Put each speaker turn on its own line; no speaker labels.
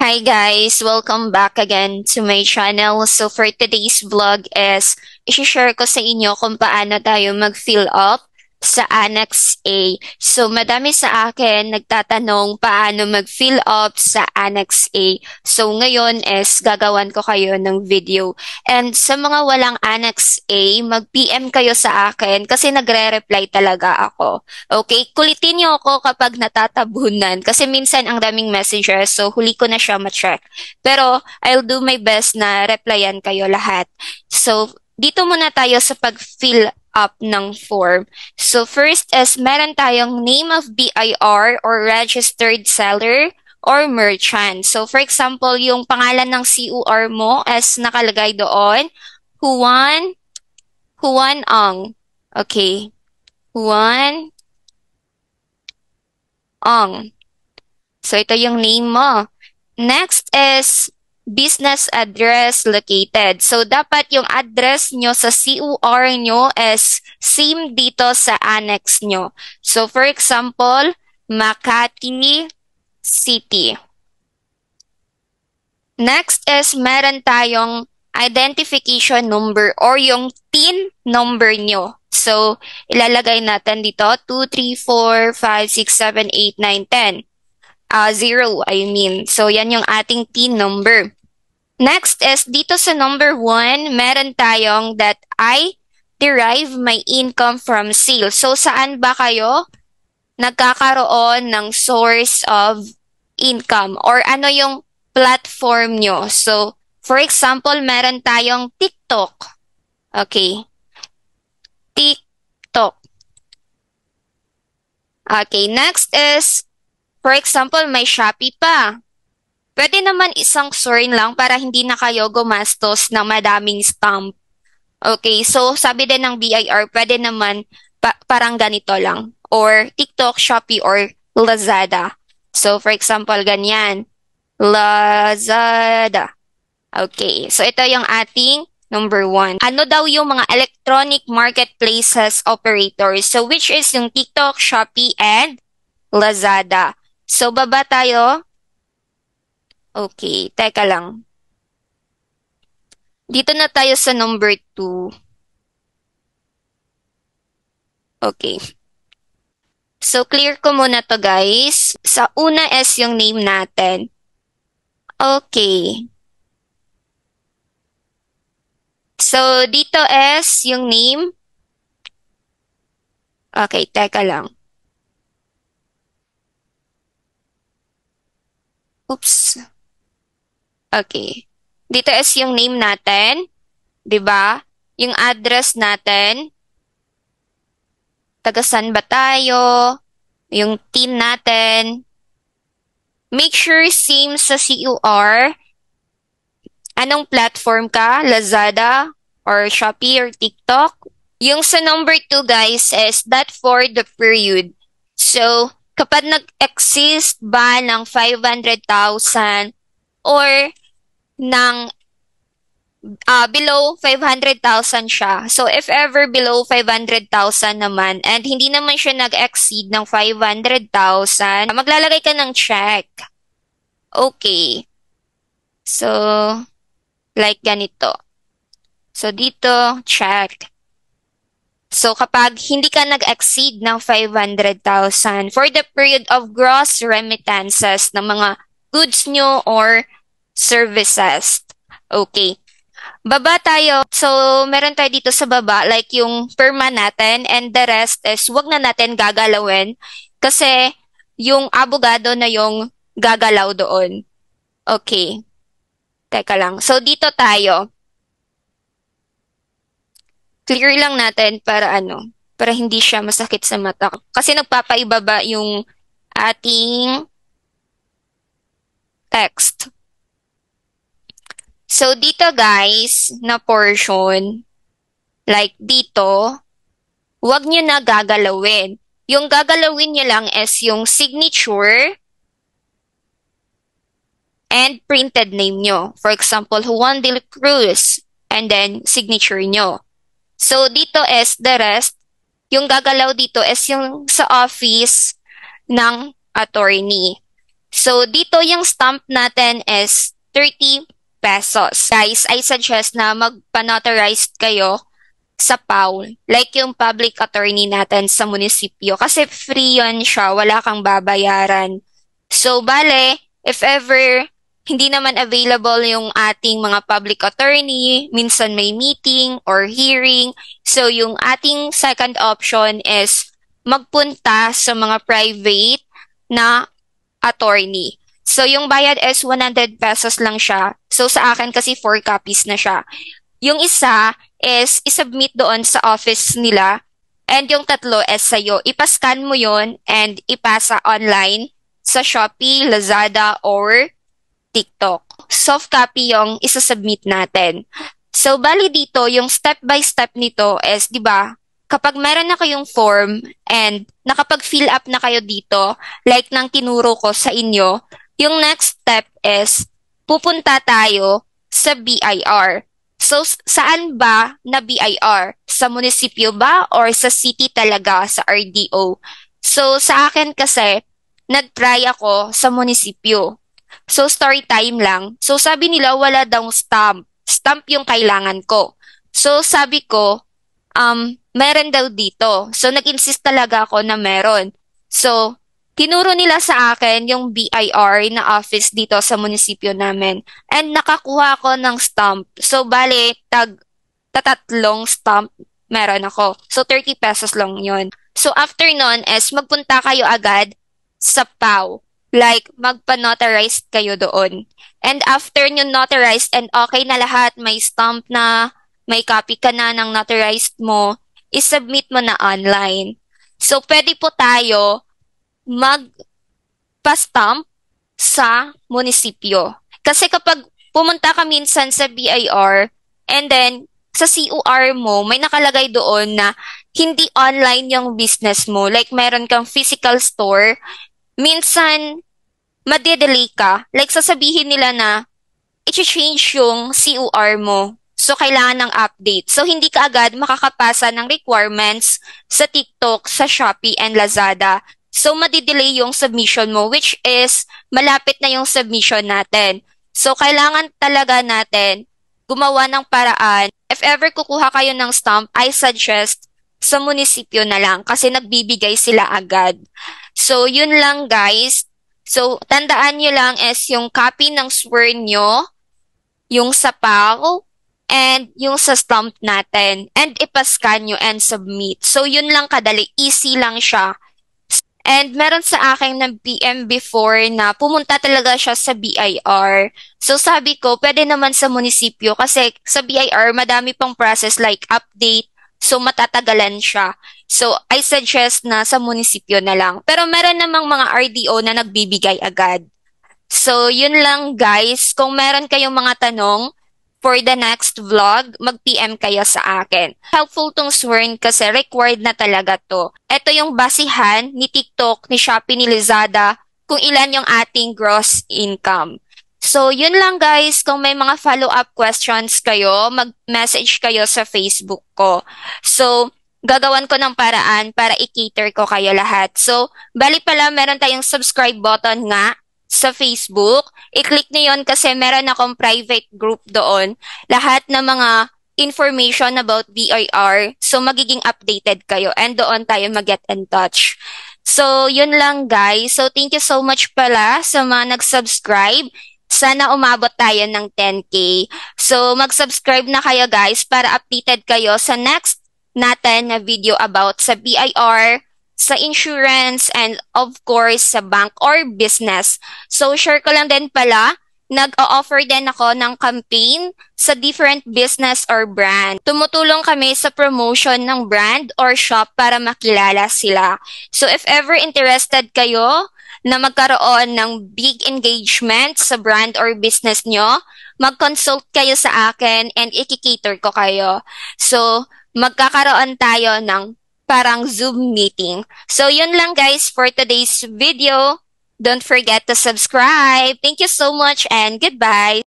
Hi guys! Welcome back again to my channel. So for today's vlog is i-share ko sa inyo kung paano tayo mag-fill up sa Annex A. So madami sa akin nagtatanong paano mag-fill up sa Annex A. So ngayon is gagawan ko kayo ng video. And sa mga walang Annex A, mag-PM kayo sa akin kasi nagre-reply talaga ako. Okay, kulitin niyo ako kapag natatabunan kasi minsan ang daming messages so huli ko na siya ma-check. Pero I'll do my best na replyan kayo lahat. So dito muna tayo sa pag-fill up ng form. So first is meron tayong name of BIR or registered seller or merchant. So for example, yung pangalan ng CUR mo is nakalagay doon, Juan, Juan Ang. Okay, Juan Ang. So, ito yung name mo. Next is business address located. So, dapat yung address nyo sa CUR nyo is same dito sa annex nyo. So, for example, Makati City. Next is meron tayong identification number or yung TIN number nyo. So, ilalagay natin dito 2, 3, 4, 5, 6, 7, 8, 9, 10. 0, I mean. So, yan yung ating TIN number. Next is, dito sa number 1, meron tayong that I derive my income from sales. So, saan ba kayo nagkakaroon ng source of income? Or ano yung platform nyo? So, for example, meron tayong TikTok. Okay. TikTok. Okay, next is, for example, may Shopee pa. Pwede naman isang source lang para hindi na kayo gumastos ng madaming stamp. Okay, so sabi din ng BIR, pwede naman parang ganito lang. Or TikTok, Shopee, or Lazada. So for example, ganyan. Lazada. Okay, so ito yung ating number 1. Ano daw yung mga electronic marketplaces operators? So which is yung TikTok, Shopee, and Lazada. So baba tayo. Okay, teka lang. Dito na tayo sa number 2. Okay. So, clear ko muna to guys. Sa una is yung name natin. Okay. So, dito is yung name. Okay, teka lang. Oops. Okay. Dito is yung name natin. 'Di ba? Yung address natin. Taga saan ba tayo? Yung team natin. Make sure same sa CUR. Anong platform ka? Lazada or Shopee or TikTok? Yung sa number 2 guys is that for the period. So, kapag nag-exist ba ng 500,000 or ng below 500,000 siya. So, if ever below 500,000 naman and hindi naman siya nag-exceed ng 500,000, maglalagay ka ng check. Okay. So, like ganito. So, dito, check. So, kapag hindi ka nag-exceed ng 500,000 for the period of gross remittances ng mga goods nyo or services. Okay. Baba tayo. So, meron tayo dito sa baba, like yung perma natin, and the rest is wag na natin gagalawin kasi yung abogado na yung gagalaw doon. Okay. Teka lang. So, dito tayo. Clear lang natin para hindi siya masakit sa mata. Kasi nagpapaibaba yung ating text. So, dito guys, na portion, like dito, huwag nyo na gagalawin. Yung gagalawin nyo lang is yung signature and printed name nyo. For example, Juan de la Cruz, and then signature nyo. So, dito is the rest. Yung gagalaw dito is yung sa office ng attorney. So, dito yung stamp natin is 30 pesos. Guys, I suggest na magpa-notarize kayo sa PAW, like yung public attorney natin sa munisipyo. Kasi free yun siya, wala kang babayaran. So, bale, if ever hindi naman available yung ating mga public attorney, minsan may meeting or hearing. So, yung ating second option is magpunta sa mga private na attorney. So, yung bayad is 100 pesos lang siya. So, sa akin kasi 4 copies na siya. Yung isa is isubmit doon sa office nila and yung tatlo is sa'yo. Ipascan mo yon and ipasa online sa Shopee, Lazada, or TikTok. Soft copy yung isasubmit natin. So, bali dito, yung step-by-step nito is, di ba, kapag meron na kayong form and nakapag-fill up na kayo dito, like nang tinuro ko sa inyo, yung next step is pupunta tayo sa BIR. So, saan ba na BIR? Sa munisipyo ba or sa city talaga, sa RDO? So, sa akin kasi, nag-try ako sa munisipyo. So, story time lang. So, sabi nila wala daw stamp. Stamp yung kailangan ko. So, sabi ko, meron daw dito. So, nag-insist talaga ako na meron. So, tinuro nila sa akin yung BIR na office dito sa munisipyo namin. And nakakuha ko ng stamp. So, bale, tatlong stamp meron ako. So, 30 pesos lang yon. So, after nun is magpunta kayo agad sa PAW. Like, magpa-notarize kayo doon. And after nyo notarized and okay na lahat, may stamp na, may copy ka na ng notarized mo, isubmit mo na online. So, pwede po tayo magpa-stamp sa munisipyo. Kasi kapag pumunta ka minsan sa BIR and then sa COR mo, may nakalagay doon na hindi online yung business mo. Like, meron kang physical store. Minsan, madidelay ka. Like, sasabihin nila na i-change yung COR mo. So, kailangan ng update. So, hindi ka agad makakapasa ng requirements sa TikTok, sa Shopee, and Lazada. So, madidelay yung submission mo, which is malapit na yung submission natin. So, kailangan talaga natin gumawa ng paraan. If ever kukuha kayo ng stamp, I suggest sa munisipyo na lang kasi nagbibigay sila agad. So, yun lang guys. So, tandaan nyo lang is yung copy ng sworn nyo, yung sa PAW, and yung sa stamp natin. And ipascan nyo and submit. So, yun lang kadali. Easy lang siya. And meron sa akin ng PM before na pumunta talaga siya sa BIR. So, sabi ko, pwede naman sa munisipyo kasi sa BIR, madami pang process like update. So, matatagalan siya. So, I suggest na sa munisipyo na lang. Pero meron namang mga RDO na nagbibigay agad. So, yun lang guys. Kung meron kayong mga tanong for the next vlog, mag-PM kayo sa akin. Helpful tong sworn kasi required na talaga to. Ito yung basihan ni TikTok, ni Shopee, ni Lazada, kung ilan yung ating gross income. So, yun lang guys. Kung may mga follow-up questions kayo, mag-message kayo sa Facebook ko. So, gagawan ko ng paraan para i-cater ko kayo lahat. So, bali pala meron tayong subscribe button nga sa Facebook. I-click niyo yun kasi meron akong private group doon. Lahat ng mga information about BIR. So, magiging updated kayo and doon tayo mag-get in touch. So, yun lang guys. So, thank you so much pala sa mga nag-subscribe. Sana umabot tayo ng 10K. So, mag-subscribe na kayo guys para updated kayo sa next natin na video about sa BIR, sa insurance, and of course, sa bank or business. So, share ko lang din pala, nag-o-offer din ako ng campaign sa different business or brand. Tumutulong kami sa promotion ng brand or shop para makilala sila. So, if ever interested kayo na magkaroon ng big engagement sa brand or business nyo, mag-consult kayo sa akin and i-cater ko kayo. So, magkakaroon tayo ng parang Zoom meeting. So, yun lang guys for today's video. Don't forget to subscribe. Thank you so much and goodbye.